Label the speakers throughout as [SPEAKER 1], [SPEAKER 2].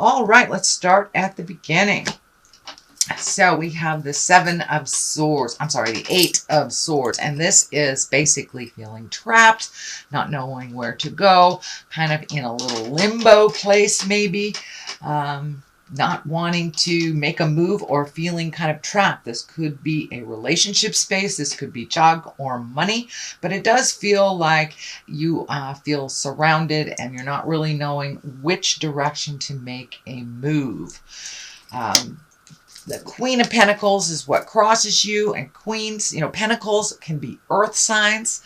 [SPEAKER 1] All right, let's start at the beginning. So we have the Seven of Swords. I'm sorry, the Eight of Swords. And this is basically feeling trapped, not knowing where to go, kind of in a little limbo place maybe. Not wanting to make a move or feeling kind of trapped. This could be a relationship space. This could be job or money. But it does feel like you feel surrounded and you're not really knowing which direction to make a move. The Queen of Pentacles is what crosses you, and Queens, Pentacles can be earth signs.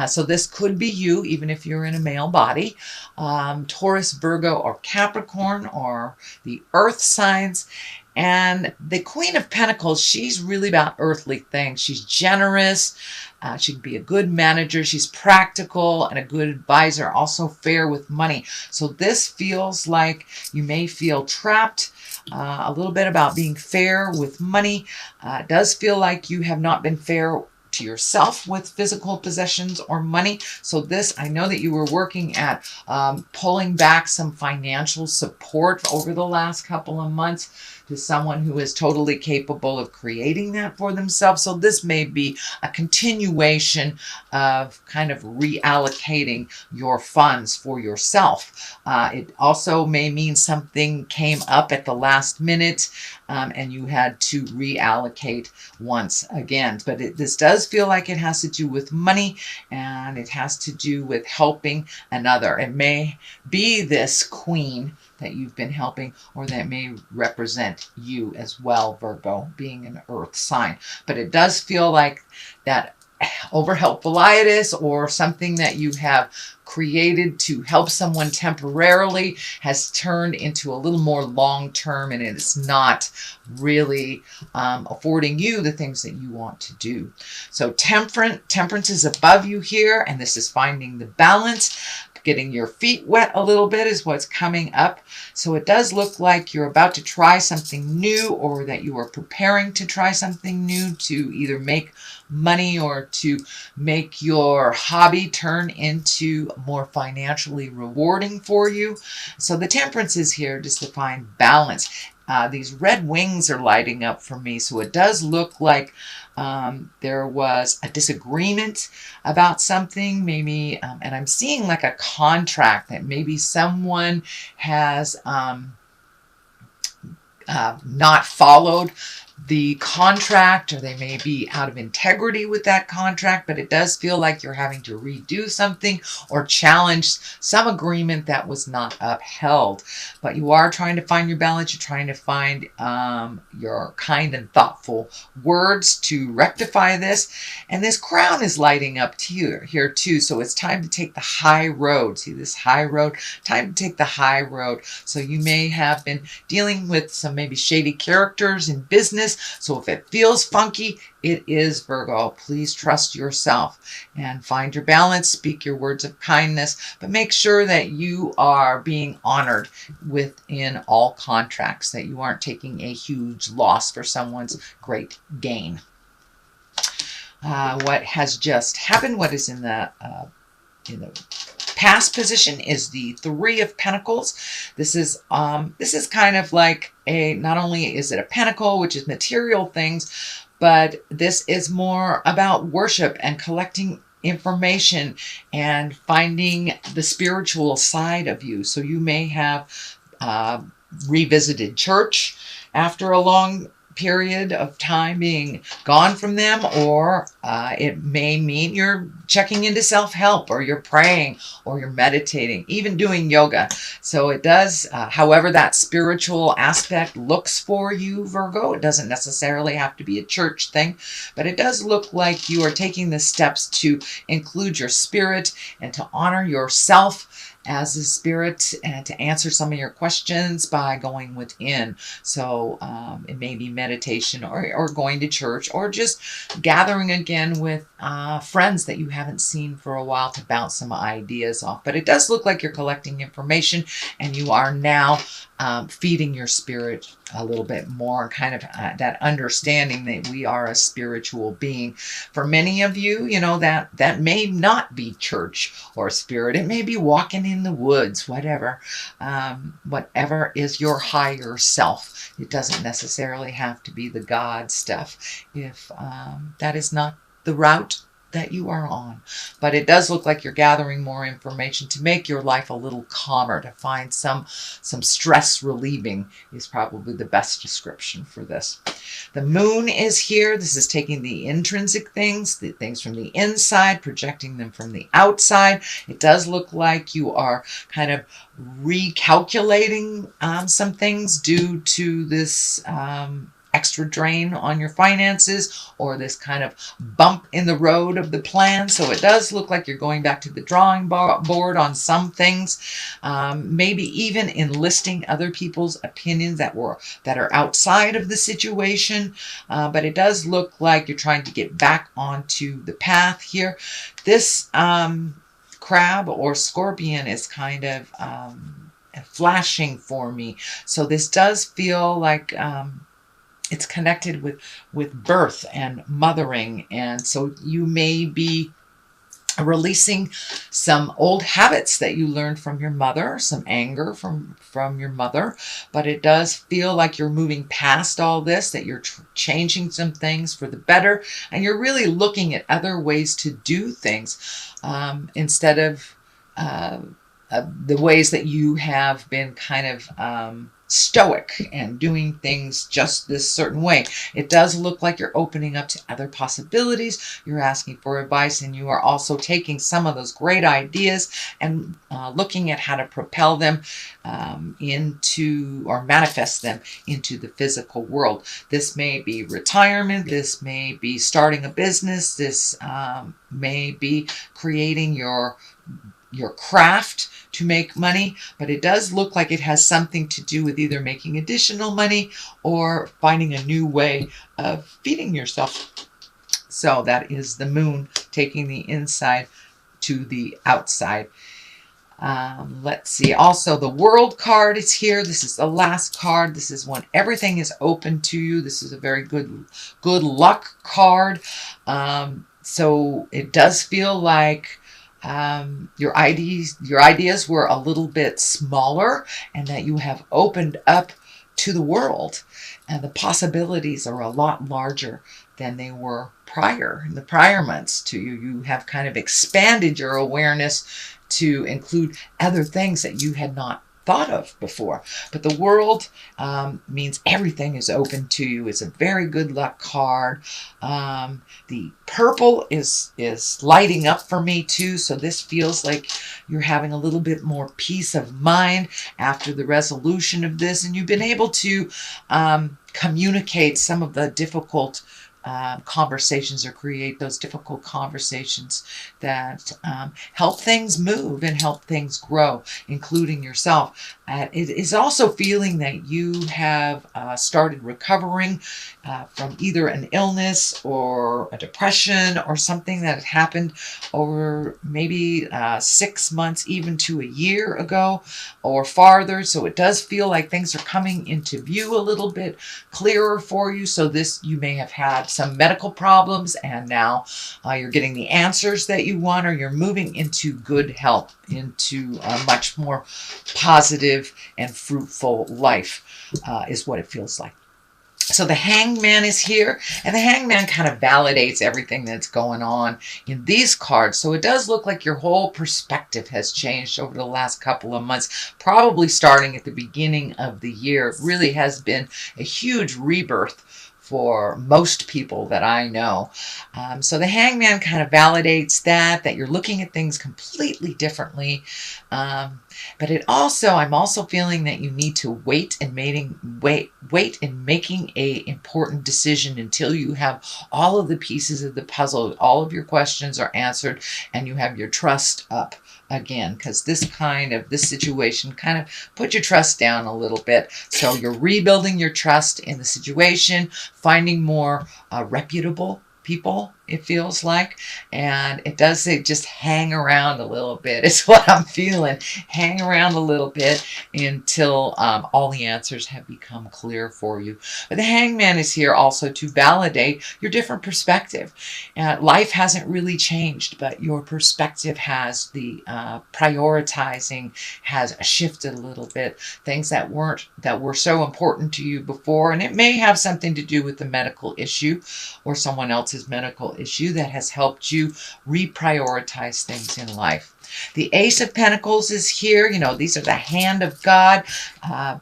[SPEAKER 1] So this could be you, even if you're in a male body. Taurus, Virgo, or Capricorn, or the earth signs. And the Queen of Pentacles, she's really about earthly things. She's generous. She can be a good manager. She's practical and a good advisor, also fair with money. So this feels like you may feel trapped. A little bit about being fair with money. It does feel like you have not been fair to yourself with physical possessions or money. So this, I know that you were working at pulling back some financial support over the last couple of months to someone who is totally capable of creating that for themselves. So this may be a continuation of kind of reallocating your funds for yourself. It also may mean something came up at the last minute and you had to reallocate once again. But this does feel like it has to do with money, and it has to do with helping another. It may be this queen that you've been helping, or that may represent you as well, Virgo, being an earth sign. But it does feel like that over-helpful-itis or something that you have created to help someone temporarily has turned into a little more long-term, and it's not really affording you the things that you want to do. So temperance is above you here, and this is finding the balance. Getting your feet wet a little bit is what's coming up. So it does look like you're about to try something new, or that you are preparing to try something new to either make money or to make your hobby turn into more financially rewarding for you. So the temperance is here just to find balance. These red wings are lighting up for me. So it does look like there was a disagreement about something, maybe, and I'm seeing like a contract that maybe someone has not followed the contract, or they may be out of integrity with that contract, but it does feel like you're having to redo something or challenge some agreement that was not upheld. But you are trying to find your balance. You're trying to find your kind and thoughtful words to rectify this. And this crown is lighting up here too. So it's time to take the high road. See this high road? Time to take the high road. So you may have been dealing with some maybe shady characters in business. So if it feels funky, it is, Virgo. Please trust yourself and find your balance. Speak your words of kindness, but make sure that you are being honored within all contracts, that you aren't taking a huge loss for someone's great gain. What has just happened, what is in the past position, is the Three of Pentacles. This is kind of like not only is it a pentacle, which is material things, but this is more about worship and collecting information and finding the spiritual side of you. So you may have revisited church after a long period of time being gone from them, or it may mean you're checking into self-help, or you're praying, or you're meditating, even doing yoga. So it does, however that spiritual aspect looks for you, Virgo. It doesn't necessarily have to be a church thing, but it does look like you are taking the steps to include your spirit and to honor yourself as a spirit, and to answer some of your questions by going within. So it may be meditation, or going to church, or just gathering again with friends that you haven't seen for a while to bounce some ideas off. But it does look like you're collecting information, and you are now feeding your spirit a little bit more, kind of that understanding that we are a spiritual being. For many of you, you know, that may not be church or spirit. It may be walking in the woods, whatever. Whatever is your higher self. It doesn't necessarily have to be the God stuff if that is not the route that you are on. But it does look like you're gathering more information to make your life a little calmer, to find some stress relieving is probably the best description for this. The moon is here. This is taking the intrinsic things, the things from the inside, projecting them from the outside. It does look like you are kind of recalculating some things due to this extra drain on your finances, or this kind of bump in the road of the plan. So it does look like you're going back to the drawing board on some things, maybe even enlisting other people's opinions that are outside of the situation. But it does look like you're trying to get back onto the path here. This crab or scorpion is kind of flashing for me. So this does feel like it's connected with birth and mothering. And so you may be releasing some old habits that you learned from your mother, some anger from your mother. But it does feel like you're moving past all this, that you're changing some things for the better. And you're really looking at other ways to do things instead of the ways that you have been kind of stoic and doing things just this certain way. It does look like you're opening up to other possibilities. You're asking for advice, and you are also taking some of those great ideas and looking at how to propel them into, or manifest them into the physical world. This may be retirement. This may be starting a business. This may be creating your craft to make money, but it does look like it has something to do with either making additional money or finding a new way of feeding yourself. So that is the moon taking the inside to the outside. Let's see. Also, the World card is here. This is the last card. This is when everything is open to you. This is a very good luck card. So it does feel like your ideas were a little bit smaller, and that you have opened up to the world, and the possibilities are a lot larger than they were in the prior months to you. You have kind of expanded your awareness to include other things that you had not thought of before. But the world means everything is open to you. It's a very good luck card. The purple is lighting up for me too. So this feels like you're having a little bit more peace of mind after the resolution of this. And you've been able to communicate some of the difficult conversations, or create those difficult conversations that help things move and help things grow, including yourself. It is also feeling that you have started recovering from either an illness or a depression or something that had happened over maybe 6 months, even to a year ago or farther. So it does feel like things are coming into view a little bit clearer for you. So this, you may have had some medical problems, and now you're getting the answers that you want, or you're moving into good health, into a much more positive and fruitful life is what it feels like. So the Hangman is here, and the Hangman kind of validates everything that's going on in these cards. So it does look like your whole perspective has changed over the last couple of months, probably starting at the beginning of the year. It really has been a huge rebirth for most people that I know. So the Hangman kind of validates that you're looking at things completely differently. But I'm also feeling that you need to wait in making a important decision until you have all of the pieces of the puzzle, all of your questions are answered, and you have your trust up again, because this situation kind of put your trust down a little bit. So you're rebuilding your trust in the situation, finding more reputable people it feels like. And it does say just hang around a little bit. It's what I'm feeling. Hang around a little bit until all the answers have become clear for you. But the Hangman is here also to validate your different perspective. Life hasn't really changed, but your perspective has. The prioritizing has shifted a little bit. Things that were so important to you before, and it may have something to do with the medical issue or someone else's medical issue that has helped you reprioritize things in life. The Ace of Pentacles is here. You know, these are the hand of God.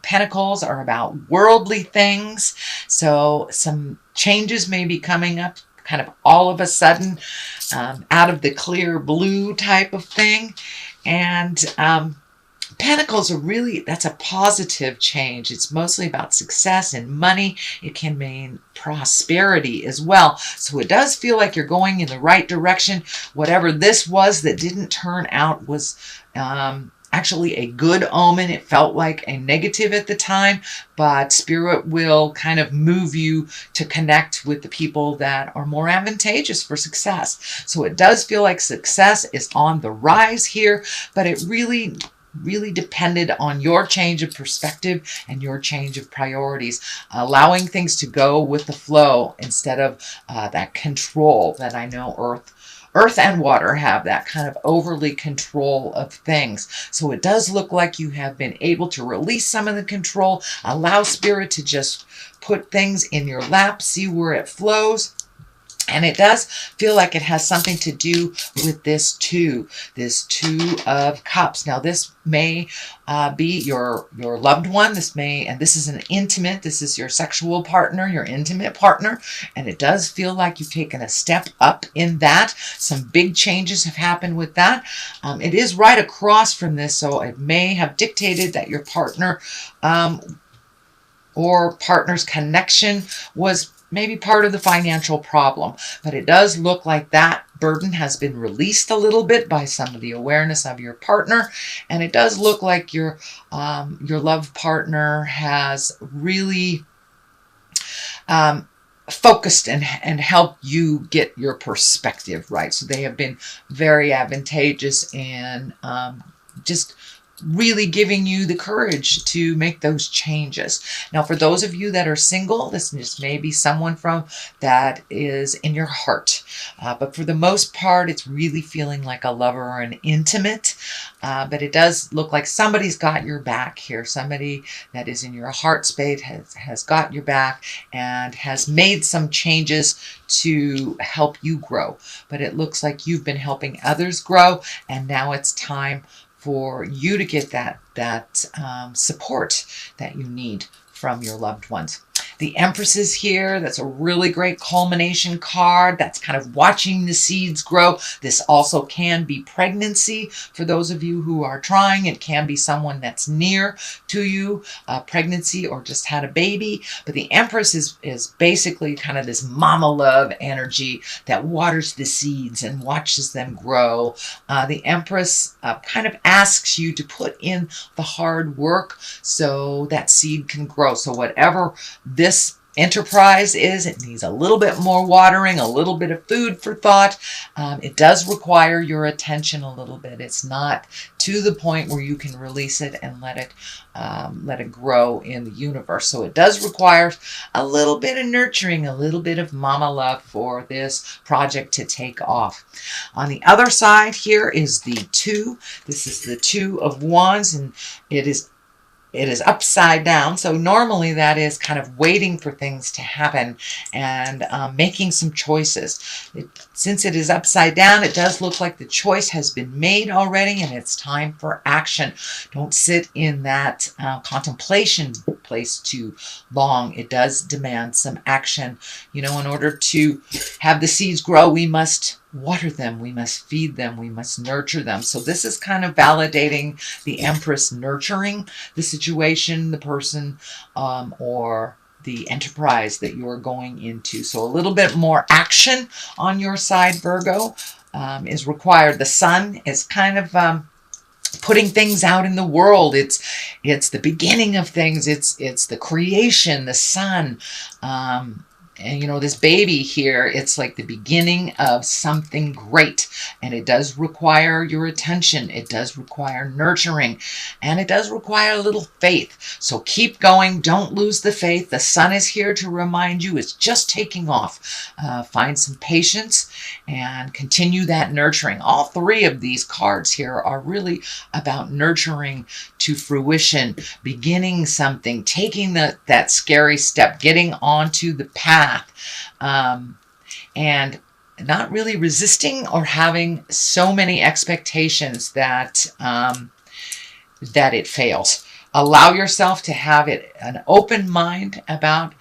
[SPEAKER 1] Pentacles are about worldly things. So some changes may be coming up kind of all of a sudden, out of the clear blue type of thing. And Pentacles are really, that's a positive change. It's mostly about success and money. It can mean prosperity as well. So it does feel like you're going in the right direction. Whatever this was that didn't turn out was actually a good omen. It felt like a negative at the time, but Spirit will kind of move you to connect with the people that are more advantageous for success. So it does feel like success is on the rise here, but it really depended on your change of perspective and your change of priorities, allowing things to go with the flow instead of that control that I know Earth and water have, that kind of overly control of things. So it does look like you have been able to release some of the control, allow Spirit to just put things in your lap, see where it flows. And it does feel like it has something to do with this Two of Cups. Now, this may be your loved one. This is an intimate, this is your sexual partner, your intimate partner. And it does feel like you've taken a step up in that. Some big changes have happened with that. It is right across from this, so it may have dictated that your partner or partner's connection was maybe part of the financial problem, but it does look like that burden has been released a little bit by some of the awareness of your partner, and it does look like your love partner has really focused and helped you get your perspective right. So they have been very advantageous in just really giving you the courage to make those changes. Now, for those of you that are single, this just may be someone that is in your heart. But for the most part, it's really feeling like a lover or an intimate. But it does look like somebody's got your back here. Somebody that is in your heart space has got your back and has made some changes to help you grow. But it looks like you've been helping others grow, and now it's time for you to get that support that you need from your loved ones. The Empress is here. That's a really great culmination card. That's kind of watching the seeds grow. This also can be pregnancy for those of you who are trying. It can be someone that's near to you, pregnancy or just had a baby. But the Empress is basically kind of this mama love energy that waters the seeds and watches them grow. The Empress kind of asks you to put in the hard work so that seed can grow. So whatever this enterprise is, it needs a little bit more watering, a little bit of food for thought. It does require your attention a little bit. It's not to the point where you can release it and let it grow in the universe. So it does require a little bit of nurturing, a little bit of mama love for this project to take off. On the other side here is the Two. This is the Two of Wands, and it is upside down. So normally that is kind of waiting for things to happen and making some choices. Since it is upside down, it does look like the choice has been made already and it's time for action. Don't sit in that contemplation place too long. It does demand some action. You know, in order to have the seeds grow, we must water them, we must feed them, we must nurture them. So this is kind of validating the Empress nurturing the situation, the person, or the enterprise that you're going into. So a little bit more action on your side, Virgo, is required. The Sun is kind of putting things out in the world. It's the beginning of things. It's the creation, the sun. And you know, this baby here, it's like the beginning of something great. And it does require your attention. It does require nurturing. And it does require a little faith. So keep going. Don't lose the faith. The sun is here to remind you it's just taking off. Find some patience and continue that nurturing. All three of these cards here are really about nurturing to fruition, beginning something, taking that scary step, getting onto the path. And not really resisting or having so many expectations that that it fails. Allow yourself to have an open mind about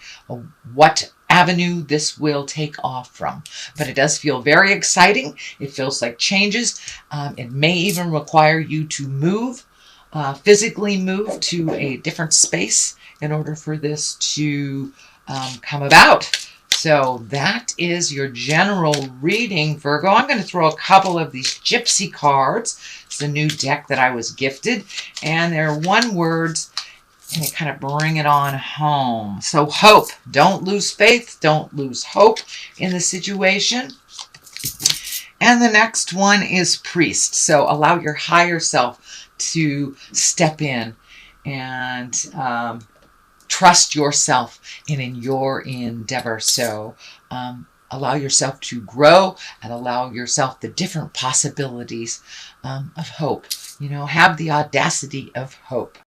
[SPEAKER 1] what avenue this will take off from. But it does feel very exciting. It feels like changes. It may even require you to move, physically move to a different space in order for this to come about. So that is your general reading, Virgo. I'm going to throw a couple of these gypsy cards. It's a new deck that I was gifted, and they're one words, and they kind of bring it on home. So hope. Don't lose faith. Don't lose hope in the situation. And the next one is priest. So allow your higher self to step in and trust yourself in your endeavor. So allow yourself to grow and allow yourself the different possibilities of hope. You know, have the audacity of hope.